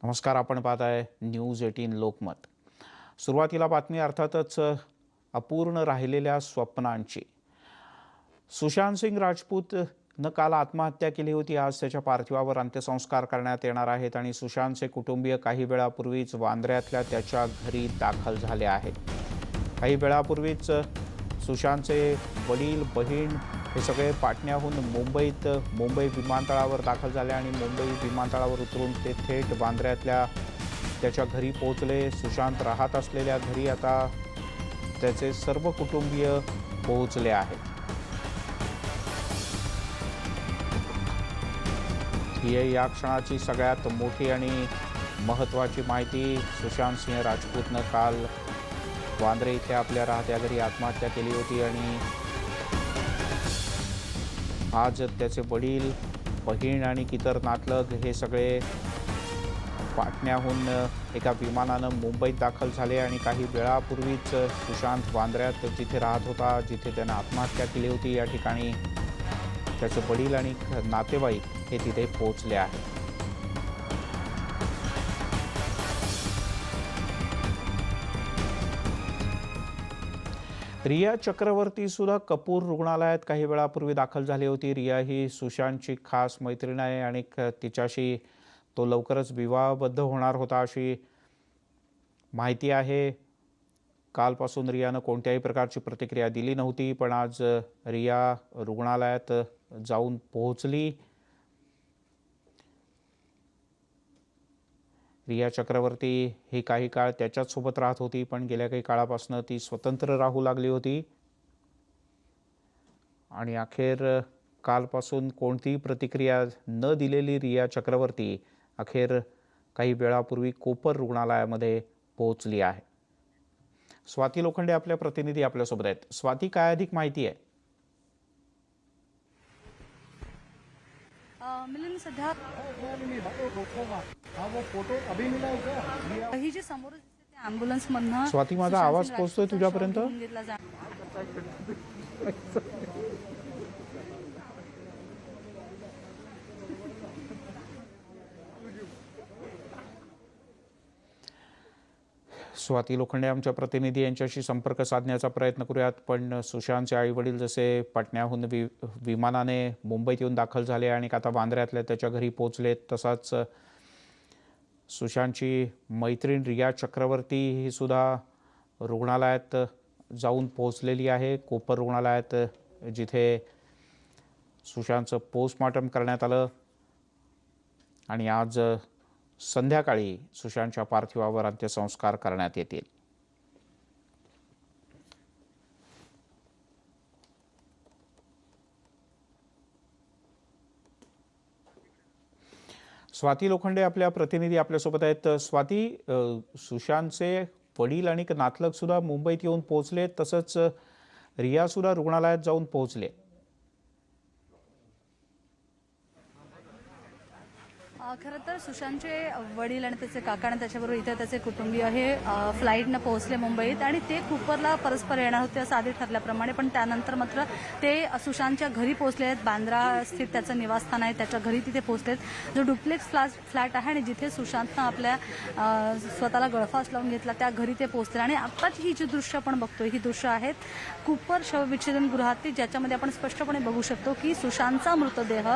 नमस्कार, आपण पाहताय न्यूज 18 लोकमत। सुरुवातीला बातमी अर्थातच अपूर्ण राहिलेल्या स्वप्नांची। सुशांत सिंग राजपूत न काल आत्महत्या केली होती। आज त्याच्या पार्थिवावर अंत्यसंस्कार करण्यात येणार आहेत आणि सुशांतचे कुटुंबीय काही वेळापूर्वीच वांद्र्यातल्या त्याच्या घरी दाखल झाले आहेत। काही वेळापूर्वीच सुशांतचे वडील, बहीण हे सगळे पाटण्याहून मुंबई विमानतळावर दाखल झाले आणि मुंबई विमानतळावर उतरून ते थेट वांद्र्यातल्या त्याच्या घरी पोहोचले। सुशांत राहत असलेल्या घरी आता त्याचे सर्व कुटुंबीय पोहोचले आहेत। ही या क्षणाची सगळ्यात मोठी आणि महत्त्वाची माहिती। सुशांत सिंह राजपूतनं काल वांद्रे इथे आपल्या राहत्या घरी आत्महत्या केली होती आणि आज त्याचे वडील, बहीण आणि इतर नातलग हे सगळे पाटण्याहून एका विमानानं मुंबईत दाखल झाले आणि काही वेळापूर्वीच सुशांत वांद्र्यात जिथे राहत होता, जिथे त्यानं आत्महत्या केली होती, या ठिकाणी त्याचे वडील आणि नातेवाईक हे तिथे पोहोचले आहेत। रिया चक्रवर्ती सुद्धा कपूर रुग्णालयात काही वेळापूर्वी दाखल झाली होती। रिया ही सुशांतची खास मैत्रीण आहे आणि तिच्याशी तो लवकरच विवाहबद्ध होणार होता अशी माहिती आहे। कालपासून रियानं कोणत्याही प्रकारची प्रतिक्रिया दिली नव्हती, पण आज रिया रुग्णालयात जाऊन पोहोचली। रिया चक्रवर्ती ही काही काळ त्याच्याच सोबत राहत होती, पण गेल्या काही काळापासून ती स्वतंत्र राहू लागली होती आणि अखेर कालपासून कोणतीही प्रतिक्रिया न दिलेली रिया चक्रवर्ती अखेर काही वेळापूर्वी कोपर रुग्णालयामध्ये पोहोचली आहे। स्वाती लोखंडे आपल्या प्रतिनिधी आपल्यासोबत आहेत। स्वाती, काय अधिक माहिती आहे? मिलन, सध्या ही जी समोर ॲम्ब्युलन्स मधनं स्वाती, माझा आवाज पोहोचतोय तुझ्यापर्यंत? स्वाती लोखंडे आमच्या प्रतिनिधी यांच्याशी संपर्क साधण्याचा प्रयत्न करूयात, पण सुशांतचे आई वडील जसे पाटण्याहून विमानाने मुंबईत येऊन दाखल झाले आणि आता वांद्र्यातल्या त्याच्या घरी पोहोचले, तसाच सुशांतची मैत्रीण रिया चक्रवर्ती ही सुद्धा रुग्णालयात जाऊन पोहोचलेली आहे, कोपर रुग्णालयात, जिथे सुशांतचं पोस्टमॉर्टम करण्यात आलं आणि आज संध्याकाळी सुशांतच्या पार्थिवावर अंत्यसंस्कार करण्यात येतील। स्वाती लोखंडे आपल्या प्रतिनिधी आपल्यासोबत आहेत। स्वाती, सुशांतचे वडील आणि नातलग सुद्धा मुंबईत येऊन पोहोचले, तसंच रिया सुद्धा रुग्णालयात जाऊन पोहोचले। खरं तर सुशांतचे वडील आणि त्याचे काका आणि त्याच्याबरोबर इतर त्याचे कुटुंबीय हे फ्लाईटनं पोहोचले मुंबईत आणि ते कुपरला परस्पर येणार होते असं आधी ठरल्याप्रमाणे, पण त्यानंतर मात्र ते सुशांतच्या घरी पोहोचले आहेत। बांद्रा स्थित त्याचं निवासस्थान आहे, त्याच्या घरी तिथे पोहोचलेत। जो डुप्लेक्स फ्लॅट आहे आणि जिथे सुशांतनं आपल्या स्वतःला गळफास लावून घेतला त्या घरी ते पोहोचले आणि आत्ताची ही जी दृश्य आपण बघतोय ही दृश्य आहेत कुपर शवविच्छेदन गृहातली, ज्याच्यामध्ये आपण स्पष्टपणे बघू शकतो की सुशांतचा मृतदेह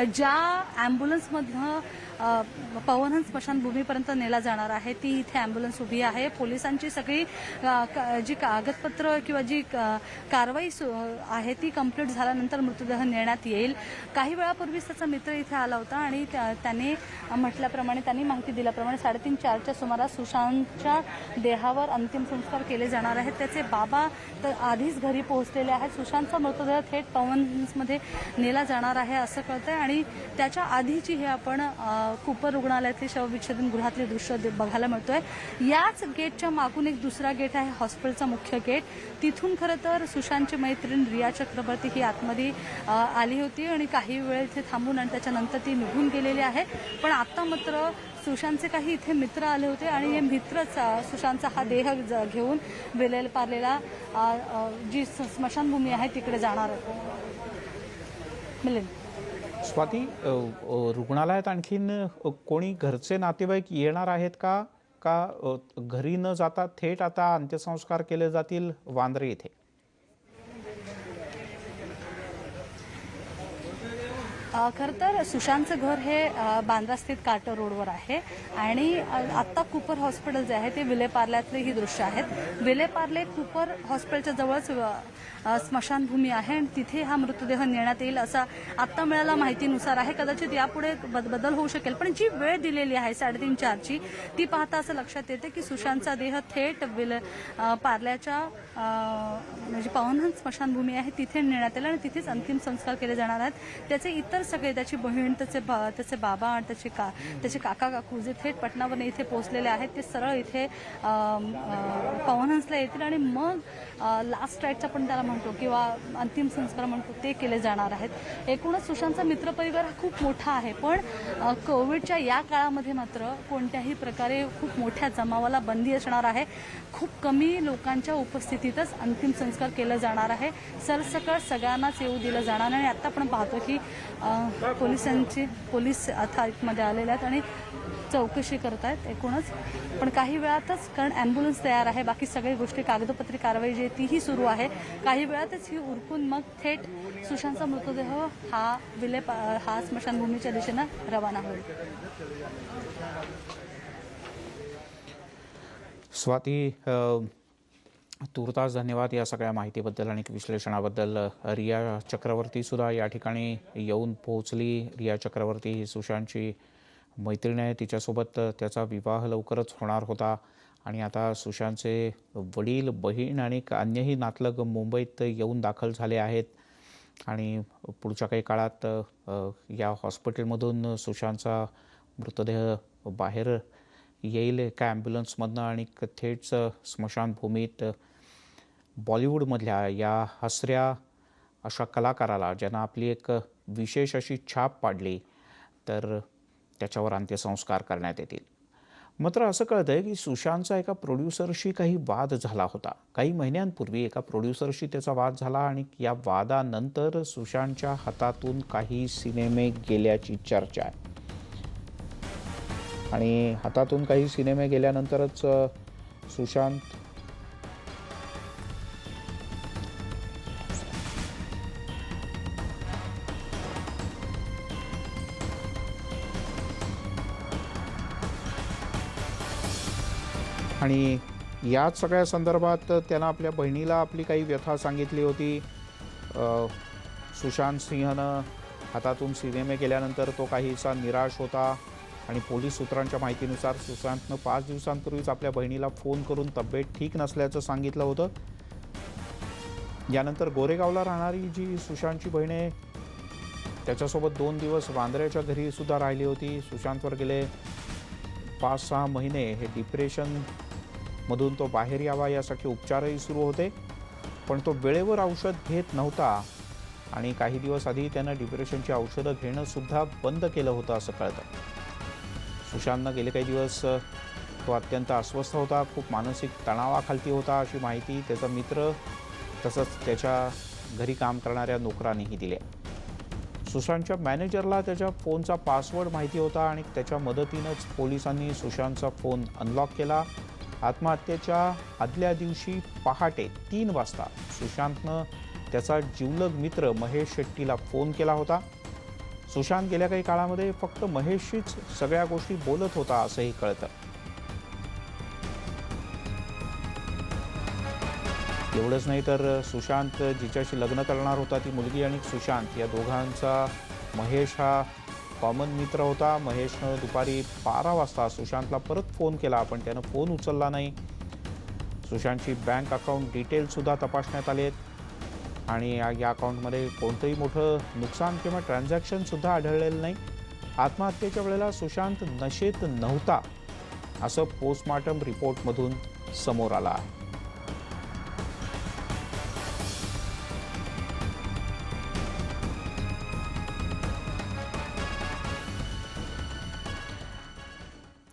ज्या ॲम्ब्युलन्समधनं पवनहंस स्मशानभूमीपर्यंत नेला जाणार आहे ती इथे ॲम्ब्युलन्स उभी आहे। पोलिसांची सगळी जी कागदपत्र किंवा जी कारवाई आहे ती कंप्लीट झाल्यानंतर मृतदेह नेण्यात येईल। काही वेळापूर्वीच त्याचा मित्र इथे आला होता आणि त्याने म्हटल्याप्रमाणे, त्यांनी माहिती दिल्याप्रमाणे 3:30-4च्या सुमारास सुशांतच्या देहावर अंतिम संस्कार केले जाणार आहेत। त्याचे बाबा तर आधीच घरी पोहोचलेले आहेत। सुशांतचा मृतदेह थेट पवनहंसमध्ये नेला जाणार आहे असं कळतंय आणि त्याच्या आधीची हे आपण कुपर रुग्णालयातली शवविच्छेदन गृहातले दृश्य बघायला मिळतोय। याच गेटच्या मागून एक दुसरा गेट आहे, हॉस्पिटलचा मुख्य गेट। तिथून खरं तर सुशांतची मैत्रीण रिया चक्रवर्ती ही आतमध्ये आली होती आणि काही वेळ इथे थांबून आणि त्याच्यानंतर ती निघून गेलेली आहे। पण आता मात्र सुशांतचे काही इथे मित्र आले होते आणि हे मित्रच सुशांतचा हा देह घेऊन वेलेल पारलेला जी स्मशानभूमी आहे तिकडे जाणार होते। मिलिंद, स्वाती, रुग्णालयात आणखीन कोणी घरचे नातेवाईक येणार आहेत का? का घरी न जाता थेट आता अंत्यसंस्कार केले जातील वांद्रे येथे? खरं तर सुशांतचं घर हे बांद्रा स्थित कार्टर रोडवर आहे आणि आत्ता कूपर हॉस्पिटल जे आहे ते विलेपार्ल्यातले ही दृश्य आहेत. विलेपार्ले कूपर हॉस्पिटलच्या जवळच स्मशानभूमी आहे आणि तिथे हा मृतदेह नेण्यात येईल असा आत्ता मिळालेल्या माहितीनुसार आहे. कदाचित यापुढे बदल होऊ शकेल, पण जी वेळ दिलेली आहे 3:30-4ची ती पाहता असं लक्षात येते की सुशांतचा देह थेट पार्ल्याच्या म्हणजे पवनहंस स्मशानभूमी आहे तिथे नेण्यात येईल आणि तिथेच अंतिम संस्कार केले जाणार आहेत. त्याचे इतर सगळे, त्याची बहीण, त्याचे बाबा आणि त्याचे काका काकू जे थेट पटनावरून इथे पोहोचलेले आहेत ते सरळ इथे पवनहंसला येतील आणि मग लास्ट राईटचा पण त्याला म्हणतो किंवा अंतिम संस्कार म्हणतो ते केले जाणार आहेत. एकूणच सुशांतचा मित्रपरिवार हा खूप मोठा आहे, पण कोविडच्या या काळामध्ये मात्र कोणत्याही प्रकारे खूप मोठ्या जमावाला बंदी असणार आहे. खूप कमी लोकांच्या उपस्थितीतच अंतिम संस्कार केलं जाणार आहे. सरसकट सगळ्यांनाच येऊ दिलं जाणार नाही. आता आपण पाहतो की पोलीस अथॉरिटीमध्ये आलेले आहेत आणि चौकशी करत आहेत एकूणच. पण काही वेळातच, कारण ॲम्ब्युलन्स तयार आहे, बाकी सगळी गोष्टी कागदपत्री कारवाई जी आहे तीही सुरू आहे, काही वेळातच ही उरकून मग थेट सुशांतचा मृतदेह हा स्मशानभूमीच्या दिशेनं रवाना होईल. स्वाती, तूर्तास धन्यवाद या सगळ्या माहितीबद्दल आणि विश्लेषणाबद्दल. रिया चक्रवर्ती सुद्धा या ठिकाणी येऊन पोहोचली. रिया चक्रवर्ती ही सुशांतची मैत्रीण आहे. तिच्यासोबत त्याचा विवाह लवकरच होणार होता आणि आता सुशांतचे वडील, बहीण आणि अन्यही नातलग मुंबईत येऊन दाखल झाले आहेत आणि पुढच्या काही काळात या हॉस्पिटलमधून सुशांतचा मृतदेह बाहेर येईल एका ॲम्ब्युलन्समधनं आणि थेट स्मशानभूमीत बॉलिवूडमधल्या या हसऱ्या अशा कलाकाराला, ज्यांना आपली एक विशेष अशी छाप पाडली, तर त्याच्यावर अंत्यसंस्कार करण्यात येतील. मात्र असं कळतं आहे की सुशांतचा एका प्रोड्युसरशी काही वाद झाला होता. काही महिन्यांपूर्वी एका प्रोड्युसरशी त्याचा वाद झाला आणि या वादानंतर सुशांतच्या हातातून काही सिनेमे गेल्याची चर्चा आहे आणि हातातून काही सिनेमे गेल्यानंतरच सुशांत आणि याच सगळ्या संदर्भात त्यानं आपल्या बहिणीला आपली काही व्यथा सांगितली होती. सुशांत सिंहनं हातातून सिनेमे गेल्यानंतर तो काहीसा निराश होता आणि पोलीस सूत्रांच्या माहितीनुसार सुशांतनं 5 दिवसांपूर्वीच आपल्या बहिणीला फोन करून तब्येत ठीक नसल्याचं सांगितलं होतं. यानंतर गोरेगावला राहणारी जी सुशांतची बहीण आहे त्याच्यासोबत 2 दिवस वांद्र्याच्या घरी सुद्धा राहिली होती. सुशांतवर गेले 5-6 महिने हे डिप्रेशनमधून तो बाहेर यावा यासाठी उपचारही सुरू होते, पण तो वेळेवर औषध घेत नव्हता आणि काही दिवस आधी त्यानं डिप्रेशनची औषधं घेणं सुद्धा बंद केलं होतं असं कळतं. सुशांतनं गेले काही दिवस तो अत्यंत अस्वस्थ होता, खूप मानसिक तणावाखाली होता अशी माहिती त्याचा मित्र तसंच त्याच्या घरी काम करणाऱ्या नोकरांनीही दिली. सुशांतच्या मॅनेजरला त्याच्या फोनचा पासवर्ड माहिती होता आणि त्याच्या मदतीनंच पोलिसांनी सुशांतचा फोन अनलॉक केला. आत्महत्येच्या आदल्या दिवशी पहाटे 3 वाजता सुशांतनं त्याचा जिवलग मित्र महेश शेट्टीला फोन केला होता. सुशांत गेल्या काही काळामध्ये फक्त महेशशीच सगळ्या गोष्टी बोलत होता असंही कळतं. एवढंच नाही तर सुशांत जिच्याशी लग्न करणार होता ती मुलगी आणि सुशांत या दोघांचा महेश हा कॉमन मित्र होता. महेशनं दुपारी 12 वाजता सुशांतला परत फोन केला, पण त्यानं फोन उचलला नाही. सुशांतची बँक अकाउंट डिटेल्ससुद्धा तपासण्यात आलेत आणि या अकाउंटमध्ये कोणतंही मोठं नुकसान किंवा ट्रान्झॅक्शनसुद्धा आढळलेलं नाही. आत्महत्येच्या वेळेला सुशांत नशेत नव्हता असं पोस्टमॉर्टम रिपोर्टमधून समोर आलं आहे.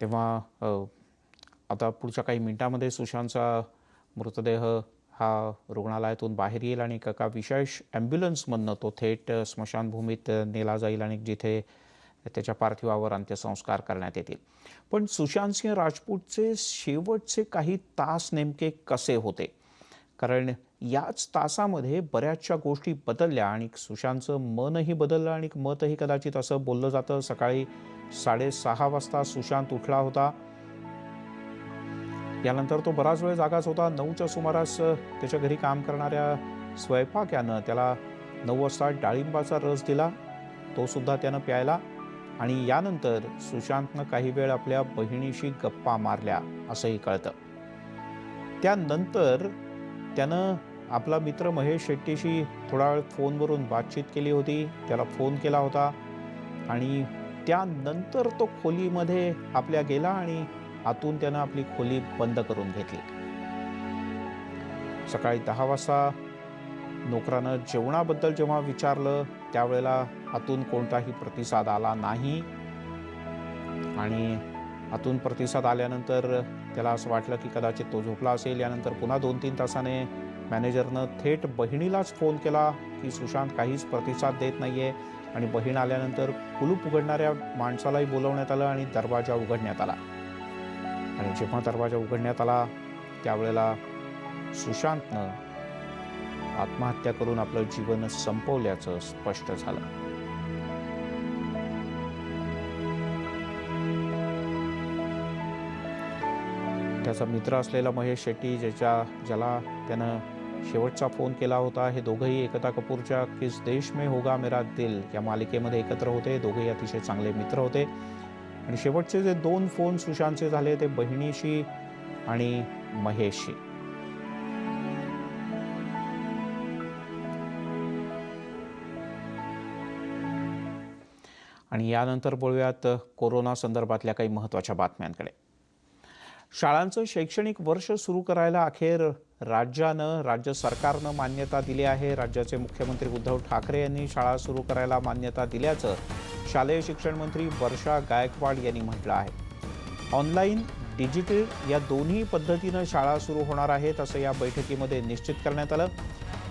तेव्हा आता पुढच्या काही मिनिटांमध्ये सुशांतचा मृतदेह हा रुग्णालयातून बाहेर येईल आणि एका विशेष ॲम्ब्युलन्समधनं तो थेट स्मशानभूमीत नेला जाईल आणि जिथे त्याच्या पार्थिवावर अंत्यसंस्कार करण्यात येतील. पण सुशांत सिंह राजपूतचे शेवटचे काही तास नेमके कसे होते? कारण याच तासामध्ये बऱ्याचशा गोष्टी बदलल्या आणि सुशांतचं मनही बदललं आणि मतही कदाचित असं बोललं जातं. सकाळी 6:30 वाजता सुशांत उठला होता. यानंतर तो बराच वेळ जागाच होता. 9च्या सुमारास त्याच्या घरी काम करणाऱ्या स्वयंपाक्यानं त्याला 9 वाजता डाळिंबाचा रस दिला. तो सुद्धा त्यानं प्यायला आणि यानंतर सुशांतनं काही वेळ आपल्या बहिणीशी गप्पा मारल्या असंही कळतं. त्यानंतर त्यानं आपला मित्र महेश शेट्टीशी थोडा वेळ फोनवरून बातचीत केली होती. त्याला फोन केला होता आणि त्यानंतर तो खोलीमध्ये आपल्या गेला आणि आतून त्यानं आपली खोली बंद करून घेतली. सकाळी 10 वाजता नोकरानं जेवणाबद्दल जेव्हा विचारलं त्यावेळेला आतून कोणताही प्रतिसाद आला नाही आणि आतून प्रतिसाद आल्यानंतर त्याला असं वाटलं की कदाचित तो झोपला असेल. यानंतर पुन्हा 2-3 तासाने मॅनेजरनं थेट बहिणीलाच फोन केला की सुशांत काहीच प्रतिसाद देत नाहीये आणि बहीण आल्यानंतर कुलूप उघडणाऱ्या माणसालाही बोलवण्यात आलं आणि दरवाजा उघडण्यात आला आणि जेव्हा दरवाजा उघडण्यात आला त्यावेळेला सुशांतनं आत्महत्या करून आपलं जीवन संपवल्याचं स्पष्ट झालं. त्याचा मित्र असलेला महेश शेट्टी ज्याला त्यानं शेवटचा फोन केला होता, हे दोघंही एकता कपूरच्या किस देश में होगा मेरा दिल या मालिकेमध्ये एकत्र होते. दोघेही अतिशय चांगले मित्र होते आणि शेवटचे जे 2 फोन सुशांतचे झाले ते बहिणीशी आणि महेशशी. आणि यानंतर बोलूयात कोरोना संदर्भातल्या काही महत्त्वाच्या बातम्यांकडे. शाळांचं शैक्षणिक वर्ष सुरू करायला अखेर राज्य सरकारनं मान्यता दिली आहे. राज्याचे मुख्यमंत्री उद्धव ठाकरे यांनी शाळा सुरू करायला मान्यता दिल्याचं शालेय शिक्षण मंत्री वर्षा गायकवाड यांनी म्हटलं आहे. ऑनलाईन, डिजिटल या दोन्ही पद्धतीनं शाळा सुरू होणार आहेत असं या बैठकीमध्ये निश्चित करण्यात आलं.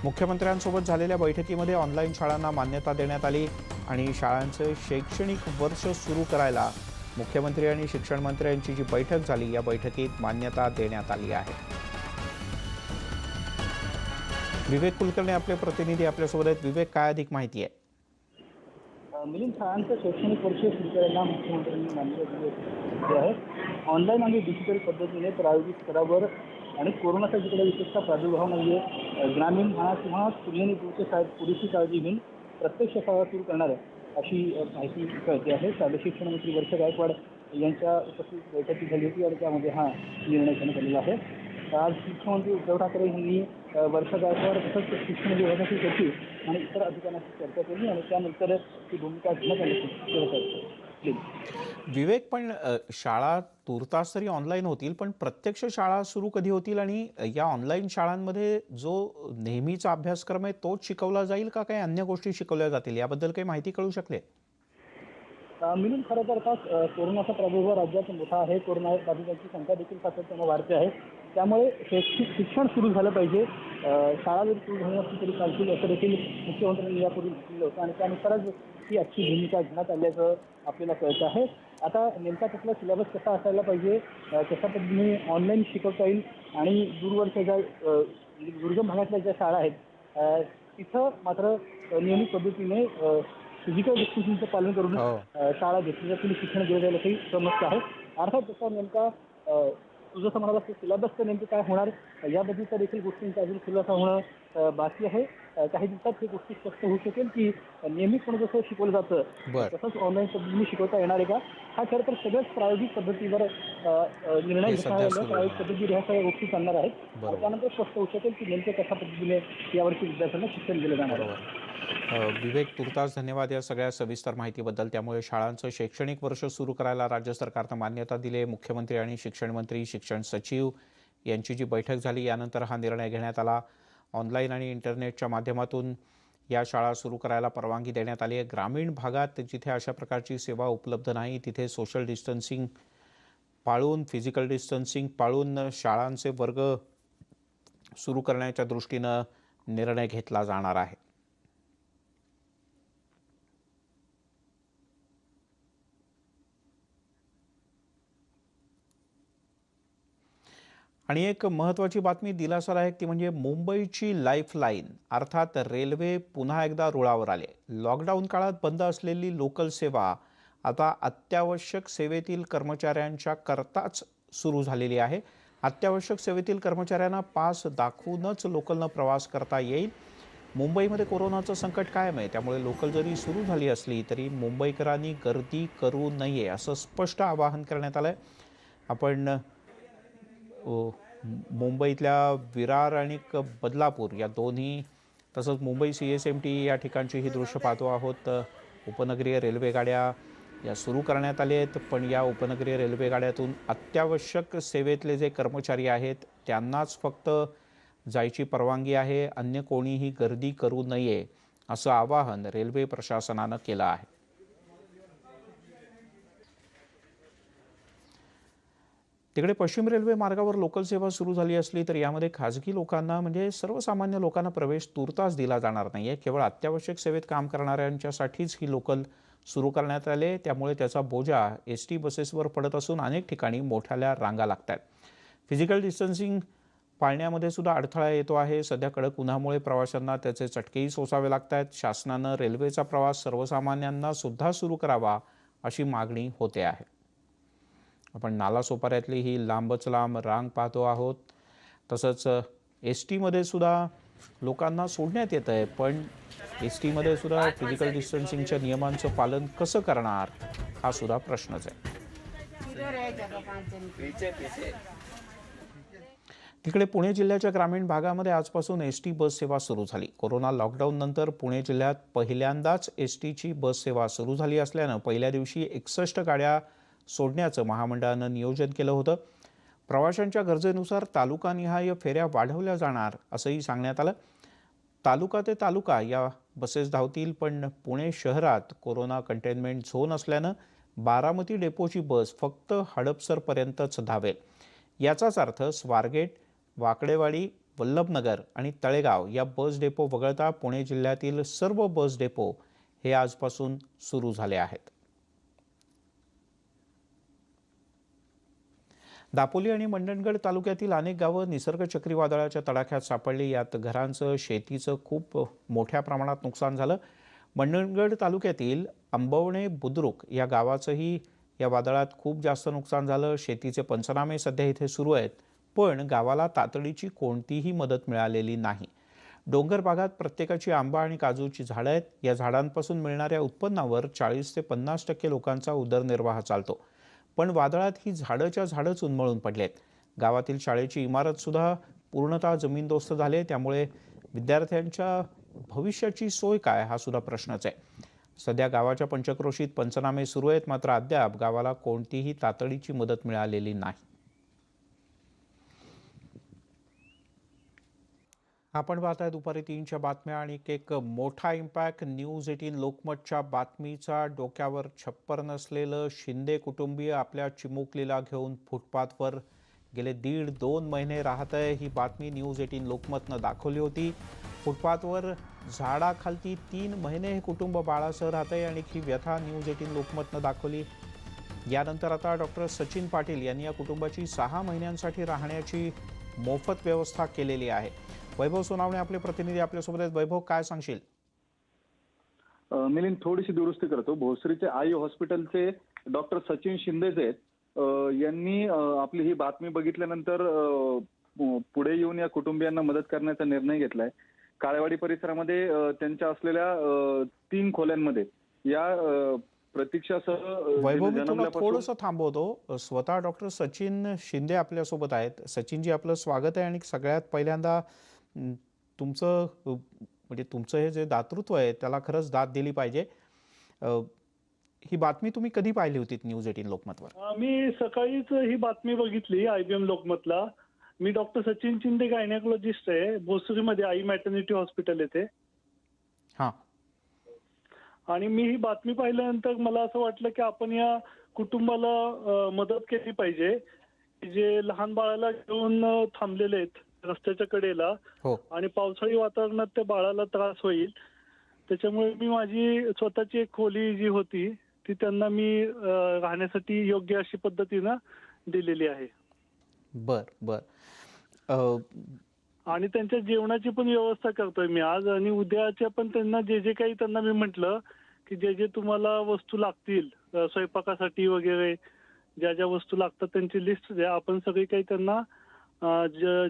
मुख्यमंत्र्यांसोबत झालेल्या बैठकीमध्ये ऑनलाईन शाळांना मान्यता देण्यात आली आणि शाळांचं शैक्षणिक वर्ष सुरू करायला मुख्यमंत्री आणि शिक्षण मंत्र्यांची जी बैठक झाली या बैठकीत मान्यता देण्यात आली आहे. विवेक कुलकर्णी आपले प्रतिनिधी आपल्यासोबत आहेत. विवेक, काय अधिक माहिती आहे? मिलिंद, शाळांचं शैक्षणिक वर्ष सुरू करायला मुख्यमंत्र्यांनी मान्यता दिली आहे. ऑनलाईन आणि डिजिटल पद्धतीने प्रायोगिक स्तरावर आणि कोरोनाचा जिकडे विशेषतः प्रादुर्भाव नाही आहे, ग्रामीण भागात किंवा कुठल्याही दूरच्या शाळेत पुरेशी काळजी घेऊन प्रत्यक्ष शाळा सुरू करणार आहे अशी माहिती कळते आहे. शालेय शिक्षण मंत्री वर्ष गायकवाड यांच्या उपस्थित बैठकी झाली होती आणि त्यामध्ये हा निर्णय घेण्यात आलेला आहे. आज मुख्यमंत्री उद्धव ठाकरे यांनी वर्ष गायकवाड तसंच शिक्षण विभागाची सचिव आणि इतर अधिकाऱ्यांशी चर्चा केली आणि त्यानंतर ही भूमिका घेण्यात आली. विवेक, पण शाळा तूर्तास तरी ऑनलाईन होतील, पण प्रत्यक्ष शाळा सुरू कधी होतील आणि या ऑनलाईन शाळांमध्ये जो नेहमीचा अभ्यासक्रम आहे तोच शिकवला जाईल का काही अन्य गोष्टी शिकवल्या जातील? याबद्दल काही माहिती कळू शकले? मिळून खरं तर आता कोरोनाचा प्रादुर्भाव राज्यात मोठा आहे. कोरोना बाधितांची संख्या देखील सातत्यानं वाढते आहे. त्यामुळे शैक्षणिक शिक्षण सुरू झालं पाहिजे. शाळा जरी सुरू झाली असली तरी चालतील असं देखील मुख्यमंत्र्यांनी यापूर्वी म्हटलं होतं आणि त्यानुसारच ही आजची भूमिका घेण्यात आल्याचं आपल्याला कळतं आहे. आता नेमका त्यातला सिलेबस कसा असायला पाहिजे, कशा पद्धतीने ऑनलाईन शिकवता येईल आणि दूरवरच्या ज्या दुर्गम भागातल्या ज्या शाळा आहेत तिथं मात्र नियमित पद्धतीने फिजिकल डिस्टन्सिंगचं पालन करून शाळा घेतली जातील, शिक्षण दिलं जाईल अशी समस्या आहे. अर्थात त्याचा नेमका तुझं असं म्हणाला सिलेबसचं नेमकं काय होणार याबद्दलच्या देखील गोष्टींचा अजून खुलासा होणं बाकी आहे. काही दिवसात ही गोष्टी स्पष्ट होऊ शकेल की नियमितपणे जसं शिकवलं जातं तसंच ऑनलाईन पद्धतीने शिकवता येणार आहे का. हा खरं तर सगळ्याच प्रायोगिक पद्धतीवर निर्णय घेतला आहे. प्रायोगिक पद्धतीवर ह्या सगळ्या गोष्टी चालणार आहेत. त्यानंतर स्पष्ट होऊ शकेल की नेमकं कशा पद्धतीने यावर्षी विद्यार्थ्यांना शिक्षण दिलं जाणार आहे. विवेक, तुर्तास धन्यवाद या सगळ्या सविस्तर माहितीबद्दल. त्यामुळे शाळांचं शैक्षणिक वर्ष सुरू करायला राज्य सरकारनं मान्यता दिली. मुख्यमंत्री आणि शिक्षण मंत्री, शिक्षण सचिव यांची जी बैठक झाली यानंतर हा निर्णय घेण्यात आला. ऑनलाईन आणि इंटरनेटच्या माध्यमातून या शाळा सुरू करायला परवानगी देण्यात आली आहे. ग्रामीण भागात जिथे अशा प्रकारची सेवा उपलब्ध नाही तिथे सोशल डिस्टन्सिंग पाळून, फिजिकल डिस्टन्सिंग पाळून शाळांचे वर्ग सुरू करण्याच्या दृष्टीनं निर्णय घेतला जाणार आहे. आणि एक महत्त्वाची बातमी दिलासादायक ती म्हणजे मुंबईची लाईफलाईन अर्थात रेल्वे पुन्हा एकदा रुळावर आले. लॉकडाऊन काळात बंद असलेली लोकल सेवा आता अत्यावश्यक सेवेतील कर्मचाऱ्यांच्या करताच सुरू झालेली आहे. अत्यावश्यक सेवेतील कर्मचाऱ्यांना पास दाखवूनच लोकलनं प्रवास करता येईल. मुंबईमध्ये कोरोनाचं संकट कायम आहे, त्यामुळे लोकल जरी सुरू झाली असली तरी मुंबईकरांनी गर्दी करू नये असं स्पष्ट आवाहन करण्यात आलं आहे. आपण मुंबईतल्या विरार आणि बदलापूर या दोन्ही तसंच मुंबई CSMT या ठिकाणची ही दृश्य पाहतो आहोत. उपनगरीय रेल्वे गाड्या या सुरू करण्यात आल्या आहेत, पण या उपनगरीय रेल्वे गाड्यातून अत्यावश्यक सेवेतले जे कर्मचारी आहेत त्यांनाच फक्त जायची परवानगी आहे. अन्य कोणीही गर्दी करू नये असं आवाहन रेल्वे प्रशासनानं केलं आहे. तिकडे पश्चिम रेल्वे मार्गावर लोकल सेवा सुरू झाली असली तर यामध्ये खाजगी लोकांना म्हणजे सर्वसामान्य लोकांना प्रवेश तूर्तास दिला जाणार नाही आहे. केवळ अत्यावश्यक सेवेत काम करणाऱ्यांच्यासाठीच ही लोकल सुरू करण्यात आले. त्यामुळे त्याचा बोजा ST बसेसवर पडत असून अनेक ठिकाणी मोठ्या रांगा लागतात. फिजिकल डिस्टन्सिंग पाळण्यामध्ये सुद्धा अडथळा येतो आहे. सध्या कडक उन्हामुळे प्रवाशांना त्याचे चटकेही सोसावे लागत आहेत. शासनानं रेल्वेचा प्रवास सर्वसामान्यांना सुद्धा सुरू करावा अशी मागणी होते आहे. आपण नालासोपाऱ्यातली ही लांबच लांब रांग पाहतो आहोत. तसंच ST मध्ये सुद्धा लोकांना सोडण्यात येत आहे, पण ST मध्ये सुद्धा फिजिकल डिस्टन्सिंगच्या नियमांचं पालन कसं करणार हा सुद्धा प्रश्नच आहे. तिकडे पुणे जिल्ह्याच्या ग्रामीण भागामध्ये आजपासून ST बस सेवा सुरू झाली. कोरोना लॉकडाऊन नंतर पुणे जिल्ह्यात पहिल्यांदाच STची बस सेवा सुरू झाली असल्यानं पहिल्या दिवशी 61 गाड्या सोडण्याचं महामंडळानं नियोजन केलं होतं. प्रवाशांच्या गरजेनुसार तालुकानिहाय फेऱ्या वाढवल्या जाणार असंही सांगण्यात आलं. तालुका ते तालुका या बसेस धावतील, पण पुणे शहरात कोरोना कंटेनमेंट झोन असल्यानं बारामती डेपोची बस फक्त हडपसरपर्यंतच धावेल. याचाच अर्थ स्वारगेट, वाकडेवाडी, वल्लभनगर आणि तळेगाव या बस डेपो वगळता पुणे जिल्ह्यातील सर्व बस डेपो हे आजपासून सुरू झाले आहेत. दापोली आणि मंडणगड तालुक्यातील अनेक गावं निसर्ग चक्रीवादळाच्या तडाख्यात सापडली. यात घरांचं, शेतीचं खूप मोठ्या प्रमाणात नुकसान झालं. मंडणगड तालुक्यातील आंबवणे बुद्रुक या गावाचंही या वादळात खूप जास्त नुकसान झालं. शेतीचे पंचनामे सध्या इथे सुरू आहेत, पण गावाला तातडीची कोणतीही मदत मिळालेली नाही. डोंगर भागात प्रत्येकाची आंबा आणि काजूची झाडं आहेत. या झाडांपासून मिळणाऱ्या उत्पन्नावर 40 ते 50% लोकांचा उदरनिर्वाह चालतो. पण वादळात ही झाडंच्या झाडंच उन्मळून पडलेत. गावातील शाळेची इमारत सुद्धा पूर्णतः जमीनदोस्त झाले. त्यामुळे विद्यार्थ्यांच्या भविष्याची सोय काय हा सुद्धा प्रश्नच आहे. सध्या गावाच्या पंचक्रोशीत पंचनामे सुरू आहेत, मात्र अद्याप गावाला कोणतीही तातडीची मदत मिळालेली नाही. आपण पाहताय दुपारी 3च्या बातम्या आणि एक मोठा इम्पॅक्ट. न्यूज 18 लोकमतच्या बातमीचा. डोक्यावर छप्पर नसलेलं शिंदे कुटुंबीय आपल्या चिमुकलीला घेऊन फुटपाथवर गेले 1.5-2 महिने राहत आहे. ही बातमी न्यूज 18 लोकमतनं दाखवली होती. फुटपाथवर झाडाखालती 3 महिने हे कुटुंब बाळासह राहत आहे आणि ही व्यथा न्यूज 18 लोकमतनं दाखवली. यानंतर आता डॉक्टर सचिन पाटील यांनी या कुटुंबाची 6 महिन्यांसाठी राहण्याची मोफत व्यवस्था केलेली आहे. वैभव सोनावणे आपले प्रतिनिधी आपल्यासोबत आहेत. वैभव, काय सांगशील? मिलिंद, थोडीशी दुरुस्ती करतो. भोसरीचे आई हॉस्पिटलचे डॉक्टर सचिन शिंदे जे आहेत यांनी आपली ही बातमी बघितल्यानंतर पुढे येऊन या कुटुंबियांना मदत करण्याचा निर्णय घेतलाय. काळेवाडी परिसरामध्ये त्यांच्या असलेल्या 3 खोल्यांमध्ये या प्रतीक्षासह वैभव, मी तुला थोडंसं थांबवतो. स्वतः डॉक्टर सचिन शिंदे आपल्यासोबत आहेत. सचिनजी, आपलं स्वागत आहे. आणि सगळ्यात पहिल्यांदा तुमचं म्हणजे तुमचं हे जे दातृत्व आहे त्याला खरंच दाद दिली पाहिजे. ही बातमी तुम्ही कधी पाहिली होती न्यूज 18 लोकमतवर? मी सकाळीच ही बातमी बघितली IBM लोकमतला. मी डॉक्टर सचिन शिंदे गायनेकोलॉजिस्ट आहे, भोसरीमध्ये आई मॅटर्निटी हॉस्पिटल येते. हां. आणि मी ही बातमी पाहिल्यानंतर मला असं वाटलं की आपण या कुटुंबाला मदत केली पाहिजे, जे लहान बाळाला घेऊन थांबलेले आहेत रस्त्याच्या कडेला हो आणि पावसाळी वातावरणात त्या बाळाला त्रास होईल त्याच्यामुळे मी माझी स्वतःची एक खोली जी होती ती त्यांना मी राहण्यासाठी योग्य अशी पद्धतीनं दिलेली आहे. बर बर अ, आणि त्यांच्या जेवणाची पण व्यवस्था करतोय मी आज आणि उद्याच्या पण त्यांना जे जे काही त्यांना मी म्हटलं की जे जे तुम्हाला वस्तू लागतील स्वयंपाकासाठी वगैरे ज्या ज्या वस्तू लागतात त्यांची लिस्ट द्या. आपण सगळी काही त्यांना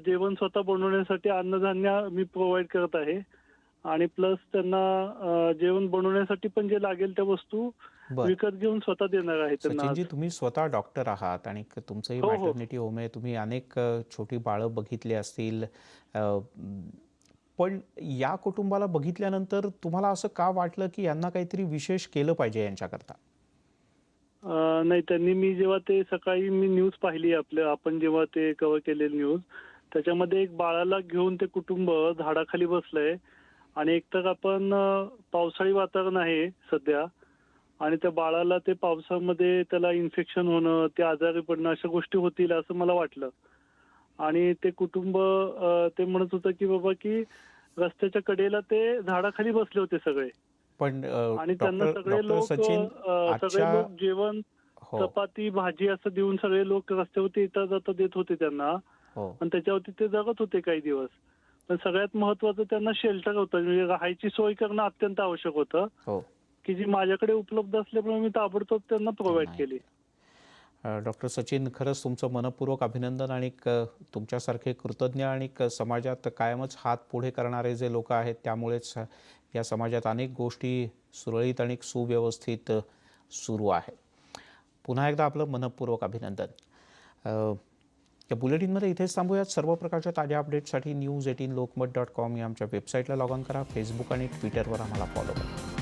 जेवण स्वतः बनवण्यासाठी अन्नधान्य मी प्रोव्हाइड करत आहे आणि प्लस त्यांना जेवण बनवण्यासाठी पण जे लागेल त्या वस्तू बर विकत घेऊन स्वतः देणार आहे त्यांना आज. सचिनजी, तुम्ही स्वतः डॉक्टर आहात आणि तुमचंही हो, हो. मॅटर्निटी होम आहे. तुम्ही अनेक छोटी बाळं बघितली असतील. पण या कुटुंबाला बघितल्यानंतर तुम्हाला असं का वाटलं की यांना काहीतरी विशेष केलं पाहिजे यांच्याकरता? नाही त्यांनी मी जेव्हा ते सकाळी मी न्यूज पाहिली आपण जेव्हा ते कव्हर केलेली न्यूज त्याच्यामध्ये एक बाळाला घेऊन ते कुटुंब झाडाखाली बसलंय आणि एकतर आपण पावसाळी वातावरण आहे सध्या आणि त्या बाळाला ते पावसामध्ये त्याला इन्फेक्शन होणं ते आजारी पडणं अशा गोष्टी होतील असं मला वाटलं. आणि ते कुटुंब ते म्हणत होतं की बाबा की रस्त्याच्या कडेला ते झाडाखाली बसले होते सगळे पण आणि त्यांना डॉक्टर सगळे डॉक्टर लोक सचिन सगळे आजच्या लोक जेवण हो चपाती भाजी असं देऊन सगळे लोक रस्त्यावरती येता जाता देत होते त्यांना हो आणि त्याच्यावरती ते जगत होते काही दिवस. पण सगळ्यात महत्वाचं त्यांना शेल्टर होतं म्हणजे राहायची सोय करणं अत्यंत आवश्यक होतं हो की जी माझ्याकडे उपलब्ध असल्यामुळे मी ताबडतोब त्यांना प्रोव्हाइड नाही. केली. डॉक्टर सचिन, खरंच तुमचं मनपूर्वक अभिनंदन आणि तुमच्यासारखे कृतज्ञ आणि समाजात कायमच हात पुढे करणारे जे लोक आहेत त्यामुळेच या समाजात अनेक गोष्टी सुरळीत आणि सुव्यवस्थित सुरू आहेत. पुन्हा एकदा आपलं मनपूर्वक अभिनंदन. या बुलेटिनमध्ये इथेच थांबूयात. सर्व प्रकारच्या ताज्या अपडेट्ससाठी news18lokmat.com या आमच्या वेबसाईटला लॉग ऑन करा. फेसबुक आणि ट्विटरवर आम्हाला फॉलो करा.